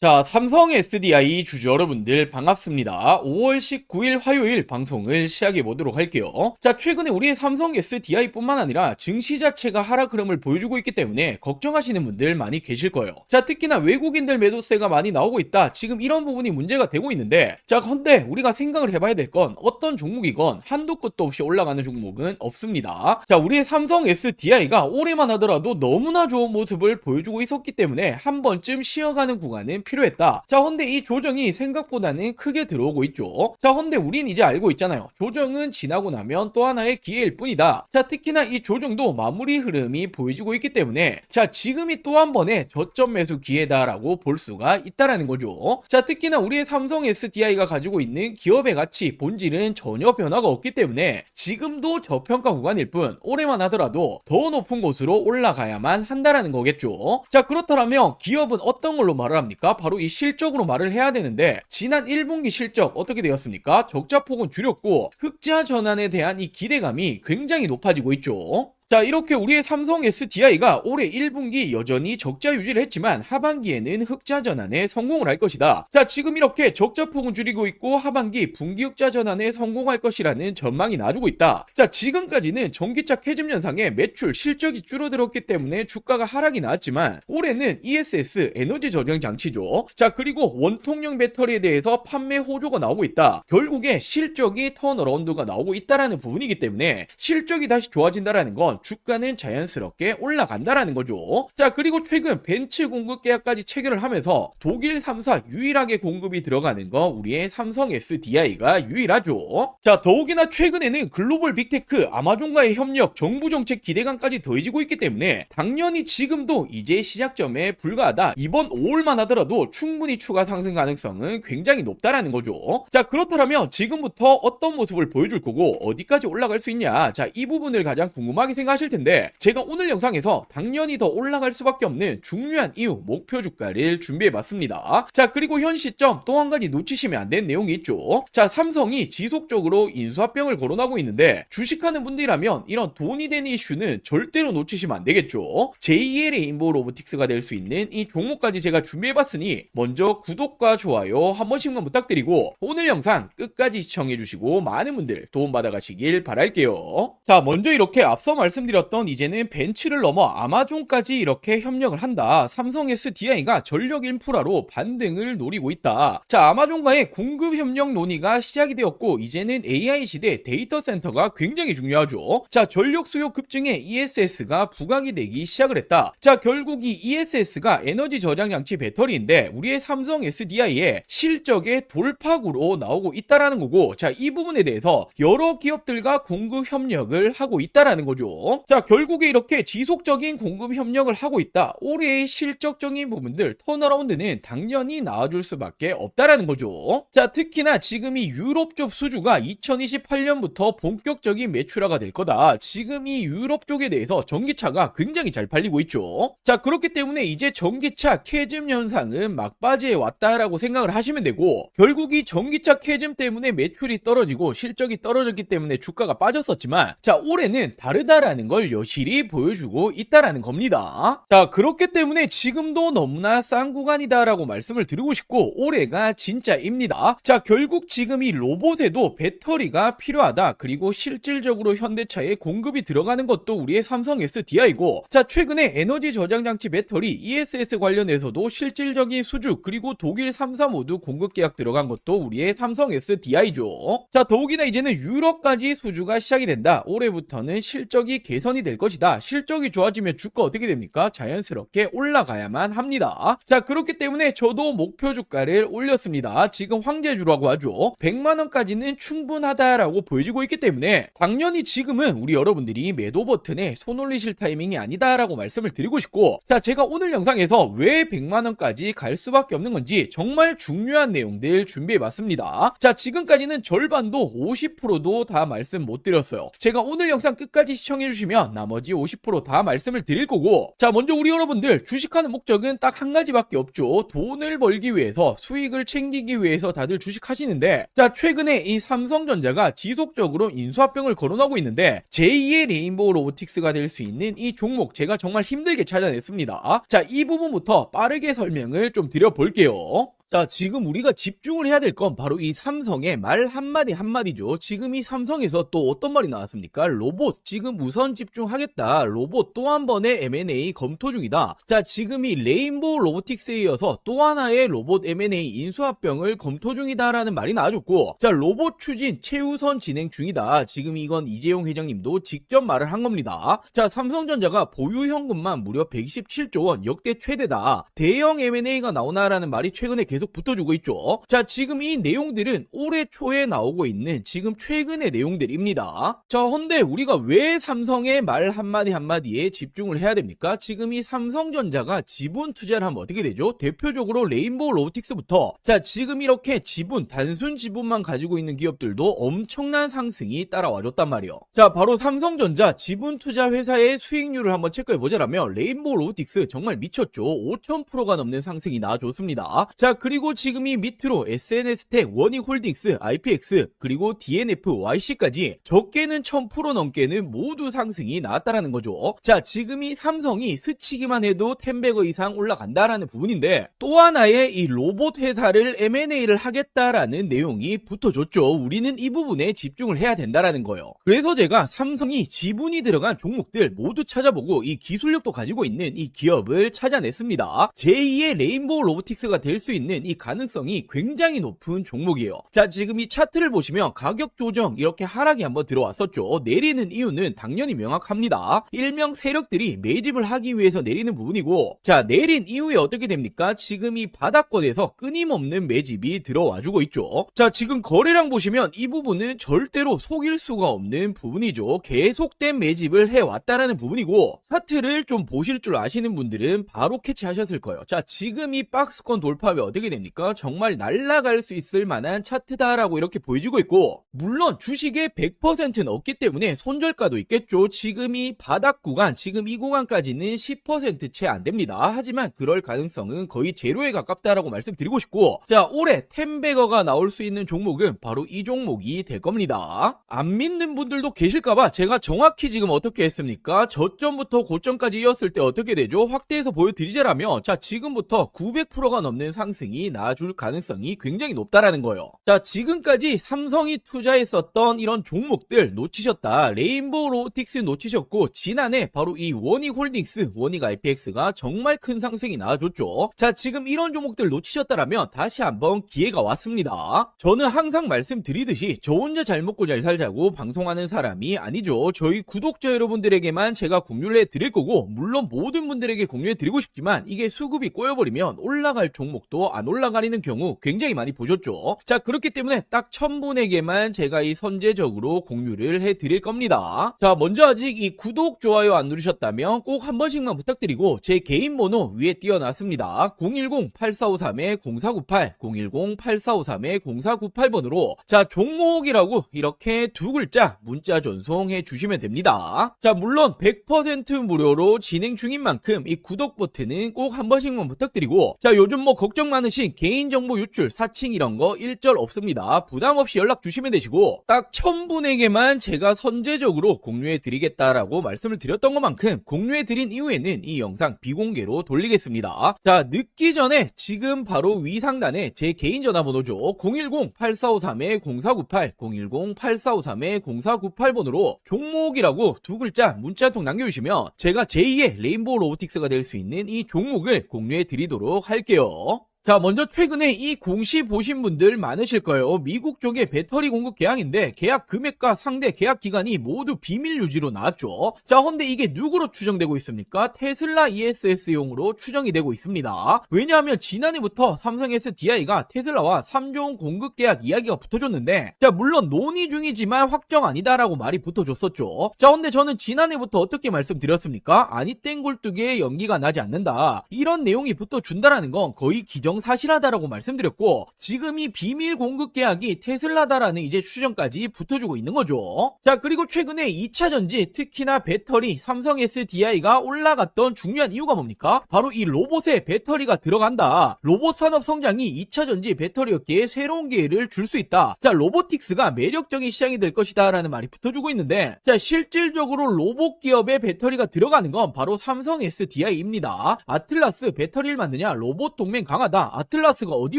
자, 삼성 SDI 주주 여러분들 반갑습니다. 5월 19일 화요일 방송을 시작해 보도록 할게요. 자, 최근에 우리의 삼성 SDI뿐만 아니라 증시 자체가 하락 흐름을 보여주고 있기 때문에 걱정하시는 분들 많이 계실 거예요. 자, 특히나 외국인들 매도세가 많이 나오고 있다. 지금 이런 부분이 문제가 되고 있는데, 자, 근데 우리가 생각을 해봐야 될 건 어떤 종목이건 한도 끝도 없이 올라가는 종목은 없습니다. 자, 우리의 삼성 SDI가 올해만 하더라도 너무나 좋은 모습을 보여주고 있었기 때문에 한 번쯤 쉬어가는 구간은 필요했다. 자, 근데 이 조정이 생각보다는 크게 들어오고 있죠. 자, 근데 우린 이제 알고 있잖아요. 조정은 지나고 나면 또 하나의 기회일 뿐이다. 자, 특히나 이 조정도 마무리 흐름이 보여지고 있기 때문에 자, 지금이 또 한 번의 저점 매수 기회다라고 볼 수가 있다라는 거죠. 자, 특히나 우리의 삼성 SDI가 가지고 있는 기업의 가치, 본질은 전혀 변화가 없기 때문에 지금도 저평가 구간일 뿐 올해만 하더라도 더 높은 곳으로 올라가야만 한다라는 거겠죠. 자, 그렇다면 기업은 어떤 걸로 말을 합니까? 바로 이 실적으로 말을 해야 되는데 지난 1분기 실적 어떻게 되었습니까? 적자폭은 줄였고 흑자 전환에 대한 이 기대감이 굉장히 높아지고 있죠. 자, 이렇게 우리의 삼성 SDI가 올해 1분기 여전히 적자 유지를 했지만 하반기에는 흑자 전환에 성공을 할 것이다. 자, 지금 이렇게 적자폭은 줄이고 있고 하반기 분기 흑자 전환에 성공할 것이라는 전망이 나주고 있다. 자, 지금까지는 전기차 캐즘 현상에 매출 실적이 줄어들었기 때문에 주가가 하락이 나왔지만 올해는 ESS 에너지 저장 장치죠. 자, 그리고 원통형 배터리에 대해서 판매 호조가 나오고 있다. 결국에 실적이 턴어라운드가 나오고 있다라는 부분이기 때문에 실적이 다시 좋아진다라는 건 주가는 자연스럽게 올라간다라는 거죠. 자, 그리고 최근 벤츠 공급 계약까지 체결을 하면서 독일 3사 유일하게 공급이 들어가는 거 우리의 삼성 SDI가 유일하죠. 자, 더욱이나 최근에는 글로벌 빅테크 아마존과의 협력, 정부 정책 기대감까지 더해지고 있기 때문에 당연히 지금도 이제 시작점에 불과하다. 이번 5월만 하더라도 충분히 추가 상승 가능성은 굉장히 높다라는 거죠. 자, 그렇다면 지금부터 어떤 모습을 보여줄 거고 어디까지 올라갈 수 있냐? 자, 이 부분을 가장 궁금하게 생각하실 텐데 제가 오늘 영상에서 당연히 더 올라갈 수밖에 없는 중요한 이유, 목표 주가를 준비해봤습니다. 자, 그리고 현 시점 또 한 가지 놓치시면 안 되는 내용이 있죠. 자, 삼성이 지속적으로 인수합병을 거론하고 있는데 주식하는 분들이라면 이런 돈이 되는 이슈는 절대로 놓치시면 안 되겠죠. 제2의 레인보우 로보틱스가 될 수 있는 이 종목까지 제가 준비해봤으니 먼저 구독과 좋아요 한 번씩만 부탁드리고 오늘 영상 끝까지 시청해주시고 많은 분들 도움받아 가시길 바랄게요. 자, 먼저 이렇게 앞서 말씀드렸던 이제는 벤츠를 넘어 아마존까지 이렇게 협력을 한다. 삼성 SDI가 전력 인프라로 반등을 노리고 있다. 자, 아마존과의 공급 협력 논의가 시작이 되었고 이제는 AI 시대 데이터 센터가 굉장히 중요하죠. 자, 전력 수요 급증에 ESS가 부각이 되기 시작을 했다. 자, 결국 이 ESS가 에너지 저장 장치 배터리인데 우리의 삼성 SDI의 실적의 돌파구로 나오고 있다라는 거고, 자, 이 부분에 대해서 여러 기업들과 공급 협력을 하고 있다라는 거죠. 자, 결국에 이렇게 지속적인 공급 협력을 하고 있다. 올해의 실적적인 부분들 턴어라운드는 당연히 나와줄 수밖에 없다라는 거죠. 자, 특히나 지금 이 유럽 쪽 수주가 2028년부터 본격적인 매출화가 될 거다. 지금 이 유럽 쪽에 대해서 전기차가 굉장히 잘 팔리고 있죠. 자, 그렇기 때문에 이제 전기차 캐즘 현상은 막바지에 왔다라고 생각을 하시면 되고 결국 이 전기차 캐즘 때문에 매출이 떨어지고 실적이 떨어졌기 때문에 주가가 빠졌었지만 자, 올해는 다르다라는 걸 여실히 보여주고 있다라는 겁니다. 자, 그렇기 때문에 지금도 너무나 싼 구간이다라고 말씀을 드리고 싶고 올해가 진짜입니다. 자, 결국 지금 이 로봇에도 배터리가 필요하다. 그리고 실질적으로 현대차에 공급이 들어가는 것도 우리의 삼성 SDI고 자, 최근에 에너지 저장 장치 배터리 ESS 관련해서도 실질적인 수주 그리고 독일 3사 모두 공급 계약 들어간 것도 우리의 삼성 SDI죠. 자, 더욱이나 이제는 유럽까지 수주가 시작이 된다. 올해부터는 실적이 개선이 될 것이다. 실적이 좋아지면 주가 어떻게 됩니까? 자연스럽게 올라가야만 합니다. 자, 그렇기 때문에 저도 목표 주가를 올렸습니다. 지금 황제주라고 하죠. 100만원까지는 충분하다라고 보여지고 있기 때문에 당연히 지금은 우리 여러분들이 매도 버튼에 손 올리실 타이밍이 아니다라고 말씀을 드리고 싶고 자, 제가 오늘 영상에서 왜 100만원까지 갈 수밖에 없는 건지 정말 중요한 내용들 준비해봤습니다. 자, 지금까지는 절반도 50%도 다 말씀 못 드렸어요. 제가 오늘 영상 끝까지 시청해주신 해주시면 나머지 50% 다 말씀을 드릴 거고, 자 먼저 우리 여러분들 주식하는 목적은 딱 한 가지밖에 없죠. 돈을 벌기 위해서, 수익을 챙기기 위해서 다들 주식하시는데, 자 최근에 이 삼성전자가 지속적으로 인수합병을 거론하고 있는데 제2의 레인보우 로보틱스가 될 수 있는 이 종목 제가 정말 힘들게 찾아냈습니다. 자 이 부분부터 빠르게 설명을 좀 드려볼게요. 자 지금 우리가 집중을 해야 될 건 바로 이 삼성의 말 한마디 한마디죠. 지금 이 삼성에서 또 어떤 말이 나왔습니까? 로봇 지금 우선 집중하겠다. 로봇 또 한 번의 M&A 검토 중이다. 자 지금 이 레인보우 로보틱스에 이어서 또 하나의 로봇 M&A 인수합병을 검토 중이다라는 말이 나와줬고, 자 로봇 추진 최우선 진행 중이다. 지금 이건 이재용 회장님도 직접 말을 한 겁니다. 자 삼성전자가 보유 현금만 무려 127조 원 역대 최대다. 대형 M&A가 나오나라는 말이 최근에 계속 붙어주고 있죠. 자 지금 이 내용들은 올해 초에 나오고 있는 지금 최근의 내용들입니다. 자 헌데 우리가 왜 삼성의 말 한마디 한마디에 집중을 해야 됩니까? 지금 이 삼성전자가 지분 투자를 하면 어떻게 되죠? 대표적으로 레인보우 로보틱스부터, 자 지금 이렇게 지분, 단순 지분만 가지고 있는 기업들도 엄청난 상승이 따라와줬단 말이에요. 자 바로 삼성전자 지분 투자 회사의 수익률을 한번 체크해보자라면 레인보우 로보틱스 정말 미쳤죠. 5000%가 넘는 상승이 나와줬습니다. 자 그리고 지금 이 밑으로 SNS텍, 원익홀딩스, IPX, 그리고 DNF, YC까지 적게는 1000% 넘게는 모두 상승이 나왔다라는 거죠. 자 지금 이 삼성이 스치기만 해도 10배거 이상 올라간다라는 부분인데, 또 하나의 이 로봇 회사를 M&A를 하겠다라는 내용이 붙어줬죠. 우리는 이 부분에 집중을 해야 된다라는 거예요. 그래서 제가 삼성이 지분이 들어간 종목들 모두 찾아보고 이 기술력도 가지고 있는 이 기업을 찾아냈습니다. 제2의 레인보우 로보틱스가 될 수 있는 이 가능성이 굉장히 높은 종목이에요. 자 지금 이 차트를 보시면 가격 조정 이렇게 하락이 한번 들어왔었죠. 내리는 이유는 당연히 명확합니다. 일명 세력들이 매집을 하기 위해서 내리는 부분이고, 자 내린 이후에 어떻게 됩니까? 지금 이 바닥권에서 끊임없는 매집이 들어와주고 있죠. 자 지금 거래량 보시면 이 부분은 절대로 속일 수가 없는 부분이죠. 계속된 매집을 해왔다라는 부분이고, 차트를 좀 보실 줄 아시는 분들은 바로 캐치하셨을 거예요. 자 지금 이 박스권 돌파 후에 어떻게 됩니까? 정말 날아갈 수 있을 만한 차트다라고 이렇게 보여지고 있고, 물론 주식의 100%는 없기 때문에 손절가도 있겠죠. 지금 이 바닥 구간, 지금 이 구간까지는 10% 채 안됩니다. 하지만 그럴 가능성은 거의 제로에 가깝다라고 말씀드리고 싶고, 자 올해 10배거가 나올 수 있는 종목은 바로 이 종목이 될 겁니다. 안 믿는 분들도 계실까봐 제가 정확히 지금 어떻게 했습니까? 저점부터 고점까지 이었을 때 어떻게 되죠? 확대해서 보여드리자라면, 자 지금부터 900%가 넘는 상승이 나와줄 가능성이 굉장히 높다라는 거예요. 자 지금까지 삼성이 투자했었던 이런 종목들 놓치셨다. 레인보우 로보틱스 놓치셨고, 지난해 바로 이 원익홀딩스, 원익 IPX가 정말 큰 상승이 나와줬죠. 자 지금 이런 종목들 놓치셨다라면 다시 한번 기회가 왔습니다. 저는 항상 말씀드리듯이 저 혼자 잘 먹고 잘 살자고 방송하는 사람이 아니죠. 저희 구독자 여러분들에게만 제가 공유를 해드릴 거고, 물론 모든 분들에게 공유해드리고 싶지만 이게 수급이 꼬여버리면 올라갈 종목도 안 올라가리는 경우 굉장히 많이 보셨죠. 자 그렇기 때문에 딱 1000분에게만 제가 이 선제적으로 공유를 해드릴 겁니다. 자 먼저 아직 이 구독, 좋아요 안 누르셨다면 꼭 한 번씩만 부탁드리고, 제 개인 번호 위에 띄워놨습니다. 010-8453-0498, 010-8453-0498번으로 자 종목이라고 이렇게 두 글자 문자 전송해 주시면 됩니다. 자 물론 100% 무료로 진행 중인 만큼 이 구독 버튼은 꼭 한 번씩만 부탁드리고, 자 요즘 뭐 걱정 많으신 개인정보 유출, 사칭 이런 거 일절 없습니다. 부담없이 연락 주시면 되시고, 딱 1000분에게만 제가 선제적으로 공유해 드리겠다라고 말씀을 드렸던 것만큼 공유해 드린 이후에는 이 영상 비공개로 돌리겠습니다. 자 늦기 전에 지금 바로 위 상단에 제 개인 전화번호죠. 010-8453-0498, 010-8453-0498번으로 종목이라고 두 글자 문자 한 통 남겨주시면 제가 제2의 레인보우 로보틱스가 될 수 있는 이 종목을 공유해 드리도록 할게요. 자 먼저 최근에 이 공시 보신 분들 많으실 거예요. 미국 쪽의 배터리 공급 계약인데 계약 금액과 상대 계약 기간이 모두 비밀 유지로 나왔죠. 자 근데 이게 누구로 추정되고 있습니까? 테슬라 ESS용으로 추정이 되고 있습니다. 왜냐하면 지난해부터 삼성 SDI가 테슬라와 3종 공급 계약 이야기가 붙어줬는데, 자 물론 논의 중이지만 확정 아니다라고 말이 붙어줬었죠. 자 근데 저는 지난해부터 어떻게 말씀드렸습니까? 아니 땡굴뚝에 연기가 나지 않는다, 이런 내용이 붙어준다라는 건 거의 기정 기정사실하다라고 말씀드렸고, 지금이 비밀 공급 계약이 테슬라다라는 이제 추정까지 붙어주고 있는 거죠. 자, 그리고 최근에 2차 전지, 특히나 배터리, 삼성 SDI가 올라갔던 중요한 이유가 뭡니까? 바로 이 로봇에 배터리가 들어간다. 로봇 산업 성장이 2차 전지 배터리 업계에 새로운 기회를 줄 수 있다. 자, 로보틱스가 매력적인 시장이 될 것이다 라는 말이 붙어주고 있는데, 자, 실질적으로 로봇 기업에 배터리가 들어가는 건 바로 삼성 SDI입니다. 아틀라스 배터리를 만드냐? 로봇 동맹 강하다. 아틀라스가 어디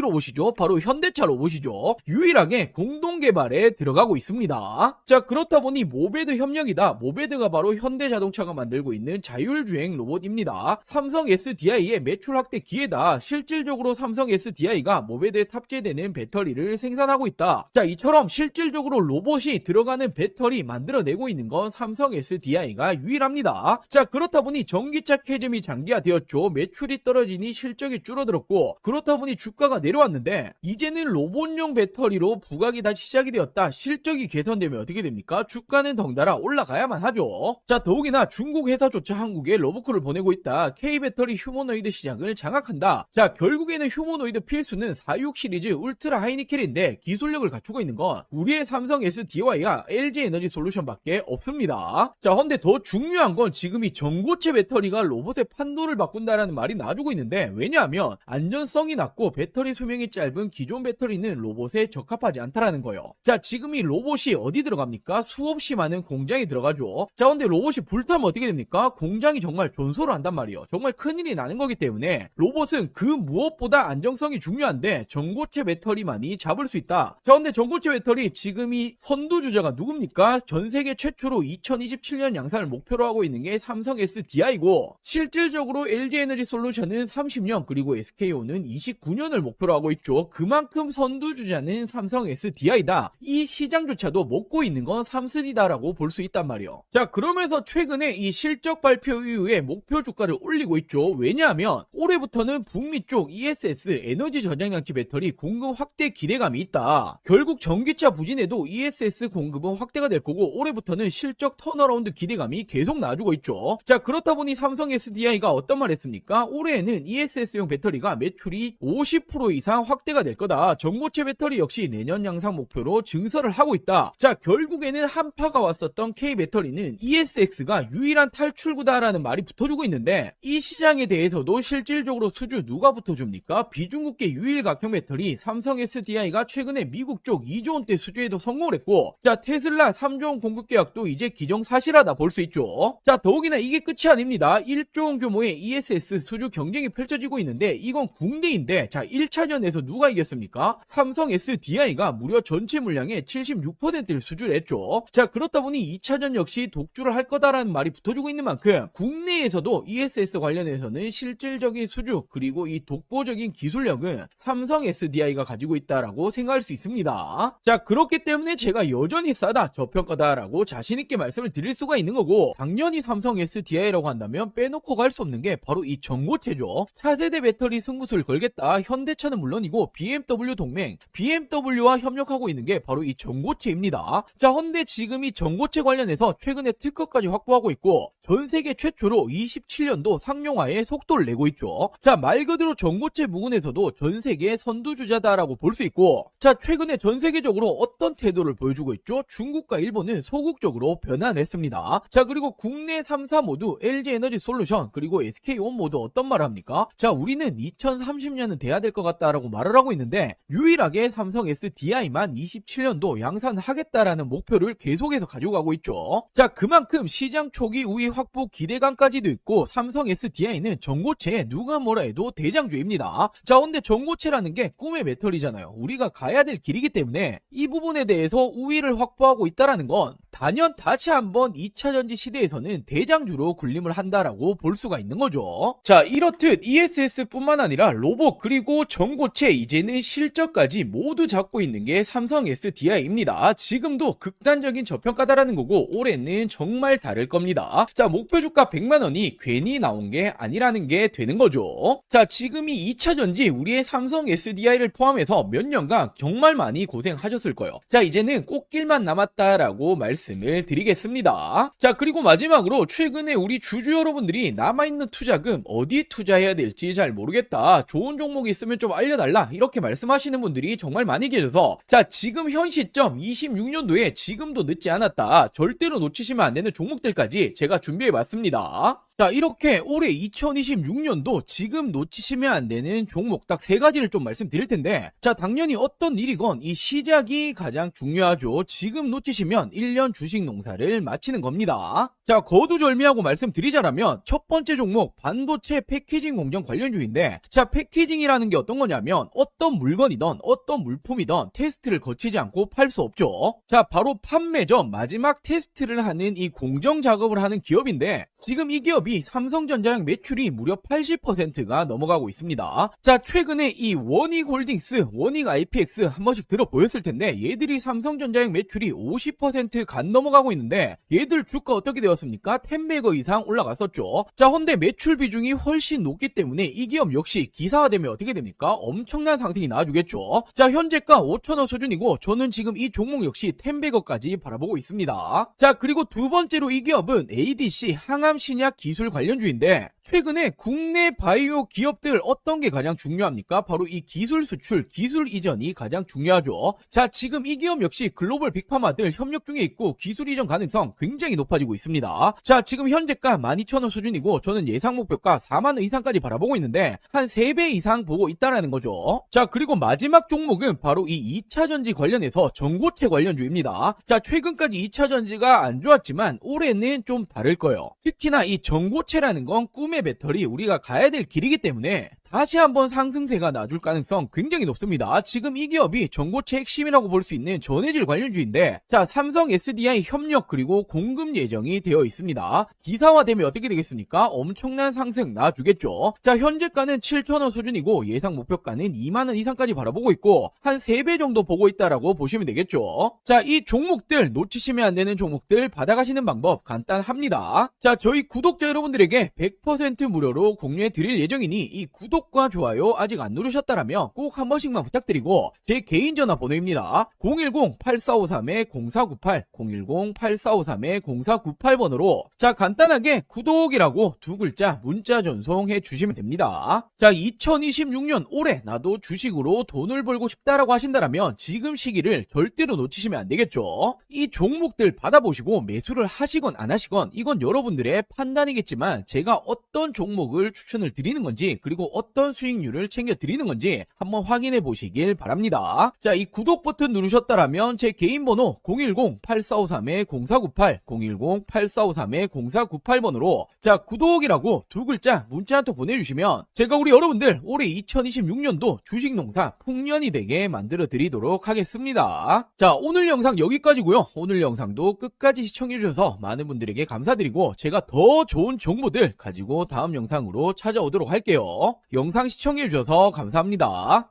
로봇이죠? 바로 현대차 로봇이죠. 유일하게 공동 개발에 들어가고 있습니다. 자, 그렇다 보니 모베드 협력이다. 모베드가 바로 현대자동차가 만들고 있는 자율주행 로봇입니다. 삼성 SDI의 매출 확대 기회다. 실질적으로 삼성 SDI가 모베드에 탑재되는 배터리를 생산하고 있다. 자, 이처럼 실질적으로 로봇이 들어가는 배터리 만들어내고 있는 건 삼성 SDI가 유일합니다. 자, 그렇다 보니 전기차 캐즘이 장기화되었죠. 매출이 떨어지니 실적이 줄어들었고, 그렇다 보니 주가가 내려왔는데, 이제는 로봇용 배터리로 부각이 다시 시작이 되었다. 실적이 개선되면 어떻게 됩니까? 주가는 덩달아 올라가야만 하죠. 자, 더욱이나 중국 회사조차 한국에 러브콜을 보내고 있다. K배터리 휴머노이드 시장을 장악한다. 자, 결국에는 휴머노이드 필수는 46 시리즈 울트라 하이니켈인데, 기술력을 갖추고 있는 건 우리의 삼성 SDI와 LG에너지 솔루션밖에 없습니다. 자, 근데 더 중요한 건 지금 이 전고체 배터리가 로봇의 판도를 바꾼다라는 말이 나와주고 있는데, 왜냐하면 안전성이 낮고 배터리 수명이 짧은 기존 배터리는 로봇에 적합하지 않다라는 거예요. 자, 지금 이 로봇이 어디 들어갑니까? 수없이 많은 공장이 들어가죠. 자, 근데 로봇이 불타면 어떻게 됩니까? 공장이 정말 존소를 한단 말이에요. 정말 큰일이 나는 거기 때문에 로봇은 그 무엇보다 안정성이 중요한데 전고체 배터리만이 잡을 수 있다. 자, 근데 전고체 배터리 지금 이 선두주자가 누굽니까? 전 세계 최초로 2027년 양산을 목표로 하고 있는 게 삼성 SDI고, 실질적으로 LG에너지 솔루션은 30년, 그리고 SK온은 29년을 목표로 하고 있죠. 그만큼 선두주자는 삼성 SDI다. 이 시장조차도 먹고 있는 건 삼스디다라고 볼 수 있단 말이에요. 자, 그러면서 최근에 이 실적 발표 이후에 목표 주가를 올리고 있죠. 왜냐하면 올해부터는 북미 쪽 ESS 에너지 저장장치 배터리 공급 확대 기대감이 있다. 결국 전기차 부진에도 ESS 공급은 확대가 될 거고, 올해부터는 실적 턴어라운드 기대감이 계속 나와주고 있죠. 자, 그렇다 보니 삼성 SDI가 어떤 말 했습니까? 올해에는 ESS용 배터리가 매출이 50% 이상 확대가 될 거다. 전고체 배터리 역시 내년 양상 목표로 증설을 하고 있다. 자, 결국에는 한파가 왔었던 K배터리는 ESX가 유일한 탈출구다라는 말이 붙어주고 있는데, 이 시장에 대해서도 실질적으로 수주 누가 붙어줍니까? 비중국계 유일 각형 배터리 삼성 SDI가 최근에 미국 쪽 2조 원대 수주에도 성공을 했고, 자, 테슬라 3조 원 공급 계약도 이제 기정사실하다 볼 수 있죠. 자, 더욱이나 이게 끝이 아닙니다. 1조 원 규모의 ESS 수주 경쟁이 펼쳐지고 있는데, 이건 국내인데, 자, 1차전에서 누가 이겼습니까? 삼성 SDI가 무려 전체 물량의 76%를 수주를 했죠. 자, 그렇다 보니 2차전 역시 독주를 할 거다라는 말이 붙어주고 있는 만큼 국내에서도 ESS 관련해서는 실질적인 수주, 그리고 이 독보적인 기술력은 삼성 SDI가 가지고 있다라고 생각할 수 있습니다. 자, 그렇기 때문에 제가 여전히 싸다, 저평가다라고 자신있게 말씀을 드릴 수가 있는 거고, 당연히 삼성 SDI라고 한다면 빼놓고 갈 수 없는 게 바로 이 전고체죠. 차세대 배터리 승부수를 걸겠다. 현대차는 물론이고 BMW 동맹, BMW와 협력하고 있는 게 바로 이 전고체입니다. 자, 헌데 지금 이 전고체 관련해서 최근에 특허까지 확보하고 있고, 전 세계 최초로 27년도 상용화에 속도를 내고 있죠. 자, 말 그대로 전고체 부분에서도 전 세계 선두주자다라고 볼 수 있고, 자, 최근에 전 세계적으로 어떤 태도를 보여주고 있죠? 중국과 일본은 소극적으로 변화를 했습니다. 자, 그리고 국내 3사 모두 LG에너지 솔루션 그리고 SK온 모두 어떤 말을 합니까? 자, 우리는 2030년은 돼야 될 것 같다라고 말을 하고 있는데, 유일하게 삼성 SDI만 27년도 양산하겠다라는 목표를 계속해서 가지고 가고 있죠. 자, 그만큼 시장 초기 우위 확보 기대감까지도 있고, 삼성 SDI는 전고체에 누가 뭐라 해도 대장주입니다. 자, 근데 전고체라는 게 꿈의 배터리잖아요. 우리가 가야 될 길이기 때문에 이 부분에 대해서 우위를 확보하고 있다라는 건 단연 다시 한번 2차 전지 시대에서는 대장주로 군림을 한다라고 볼 수가 있는 거죠. 자, 이렇듯 ESS뿐만 아니라 로봇 그리고 전고체, 이제는 실적까지 모두 잡고 있는 게 삼성 SDI입니다. 지금도 극단적인 저평가다라는 거고, 올해는 정말 다를 겁니다. 자, 목표 주가 100만원이 괜히 나온 게 아니라는 게 되는 거죠. 자, 지금이 2차 전지 우리의 삼성 SDI를 포함해서 몇 년간 정말 많이 고생하셨을 거예요. 자, 이제는 꽃길만 남았다라고 말씀 말씀을 드리겠습니다. 자, 그리고 마지막으로 최근에 우리 주주 여러분들이 남아있는 투자금 어디 투자해야 될지 잘 모르겠다, 좋은 종목이 있으면 좀 알려달라, 이렇게 말씀하시는 분들이 정말 많이 계셔서, 자, 지금 현 시점 26년도에 지금도 늦지 않았다, 절대로 놓치시면 안 되는 종목들까지 제가 준비해 봤습니다. 자, 이렇게 올해 2026년도 지금 놓치시면 안 되는 종목 딱 3가지를 좀 말씀드릴 텐데, 자, 당연히 어떤 일이건 이 시작이 가장 중요하죠. 지금 놓치시면 1년 주식 농사를 마치는 겁니다. 자, 거두절미하고 말씀드리자라면 첫 번째 종목, 반도체 패키징 공정 관련주인데, 자, 패키징이라는 게 어떤 거냐면 어떤 물건이든 어떤 물품이든 테스트를 거치지 않고 팔 수 없죠. 자, 바로 판매 전 마지막 테스트를 하는 이 공정 작업을 하는 기업인데, 지금 이 기업이 삼성전자의 매출이 무려 80%가 넘어가고 있습니다. 자, 최근에 이 원익홀딩스, 원익 IPX 한 번씩 들어보였을 텐데, 얘들이 삼성전자의 매출이 50% 간 넘어가고 있는데, 얘들 주가 어떻게 되었습니까? 10배거 이상 올라갔었죠. 자, 헌데 매출 비중이 훨씬 높기 때문에 이 기업 역시 기사화되면 어떻게 됩니까? 엄청난 상승이 나와주겠죠. 자, 현재가 5,000원 수준이고, 저는 지금 이 종목 역시 10배거까지 바라보고 있습니다. 자, 그리고 두 번째로 이 기업은 ADC 항암신약 기술 관련주인데, 최근에 국내 바이오 기업들 어떤 게 가장 중요합니까? 바로 이 기술 수출, 기술 이전이 가장 중요하죠. 자, 지금 이 기업 역시 글로벌 빅파마들 협력 중에 있고 기술 이전 가능성 굉장히 높아지고 있습니다. 자, 지금 현재가 12,000원 수준이고, 저는 예상 목표가 4만원 이상까지 바라보고 있는데 한 3배 이상 보고 있다라는 거죠. 자, 그리고 마지막 종목은 바로 이 2차전지 관련해서 전고체 관련주입니다. 자, 최근까지 2차전지가 안 좋았지만 올해는 좀 다를 거예요. 특히나 이 전고체라는 건 꿈의 배터리, 우리가 가야 될 길이기 때문에 다시 한번 상승세가 나줄 가능성 굉장히 높습니다. 지금 이 기업이 전고체 핵심이라고 볼 수 있는 전해질 관련주인데, 자, 삼성 SDI 협력 그리고 공급 예정이 되어 있습니다. 기사화되면 어떻게 되겠습니까? 엄청난 상승 나주겠죠. 자, 현재가는 7,000원 수준이고 예상 목표가는 2만원 이상까지 바라보고 있고, 한 3배 정도 보고 있다라고 보시면 되겠죠. 자, 이 종목들 놓치시면 안 되는 종목들 받아가시는 방법 간단합니다. 자, 저희 구독자 여러분들에게 100% 무료로 공유해 드릴 예정이니 이 구독과 좋아요 아직 안 누르셨다라면 꼭 한 번씩만 부탁드리고, 제 개인 전화번호입니다. 010-8453-0498 010-8453-0498번으로 자, 간단하게 구독이라고 두 글자 문자 전송해 주시면 됩니다. 자, 2026년 올해 나도 주식으로 돈을 벌고 싶다라고 하신다라면 지금 시기를 절대로 놓치시면 안 되겠죠. 이 종목들 받아보시고 매수를 하시건 안 하시건 이건 여러분들의 판단이겠지만, 제가 어떤 종목을 추천을 드리는 건지 그리고 어떤 수익률을 챙겨 드리는 건지 한번 확인해 보시길 바랍니다. 자, 이 구독 버튼 누르셨다라면 제 개인 번호 010-8453-0498 010-8453-0498번으로 자, 구독이라고 두 글자 문자 한 통 보내주시면 제가 우리 여러분들 올해 2026년도 주식농사 풍년이 되게 만들어 드리도록 하겠습니다. 자, 오늘 영상 여기까지고요. 오늘 영상도 끝까지 시청해 주셔서 많은 분들에게 감사드리고, 제가 더 좋은 정보들 가지고 다음 영상으로 찾아오도록 할게요. 영상 시청해 주셔서 감사합니다.